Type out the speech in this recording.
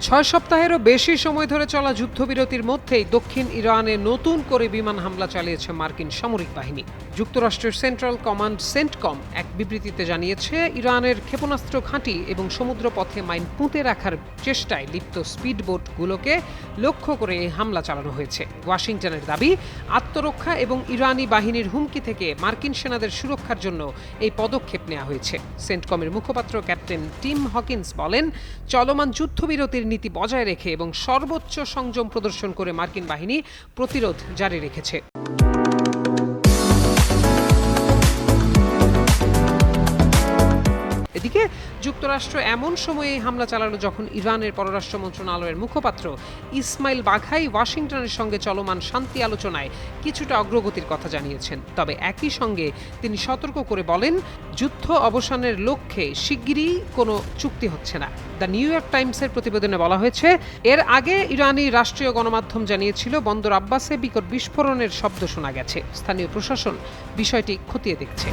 6 সপ্তাহেরও বেশি সময় ধরে চলা যুদ্ধবিরতির মধ্যেই দক্ষিণ ইরানে নতুন করে বিমান হামলা চালিয়েছে মার্কিন সামরিক বাহিনী। যুক্তরাষ্ট্রের সেন্ট্রাল কমান্ড সেন্টকম এক বিবৃতিতে জানিয়েছে, ইরানের ক্ষেপণাস্ত্র ঘাঁটি এবং সমুদ্রপথে মাইন পুঁতে রাখার চেষ্টায় লিপ্ত স্পিডবোটগুলোকে লক্ষ্য করে এই হামলা চালানো হয়েছে। ওয়াশিংটনের দাবি, আত্মরক্ষা এবং ইরানি বাহিনীর হুমকি থেকে মার্কিন সেনাদের সুরক্ষার জন্য এই পদক্ষেপ নেওয়া হয়েছে। সেন্টকমের মুখপাত্র ক্যাপ্টেন টিম হকিন্স বলেন, চলমান যুদ্ধবিরতির নীতি বজায় রেখে এবং সর্বোচ্চ সংযম প্রদর্শন করে মার্কিন বাহিনী প্রতিরোধ জারি রেখেছে। এদিকে যুক্তরাষ্ট্র এমন সময়ে হামলা চালানো যখন ইরানের পররাষ্ট্র মন্ত্রণালয়ের মুখপাত্র ইসমাইল বাঘাই ওয়াশিংটনের সঙ্গে চলমান শান্তি আলোচনায় কিছুটা অগ্রগতির কথা জানিয়েছেন। তবে একই সঙ্গে তিনি সতর্ক করে বলেন, যুদ্ধ অবসানের লক্ষ্যে শিগগিরই কোনো চুক্তি হচ্ছে না। দ্য নিউ ইয়র্ক টাইমসের প্রতিবেদনে বলা হয়েছে, এর আগে ইরানি রাষ্ট্রীয় গণমাধ্যম জানিয়েছিল বন্দর আব্বাসে বিকট বিস্ফোরণের শব্দ শোনা গেছে। স্থানীয় প্রশাসন বিষয়টি খতিয়ে দেখছে।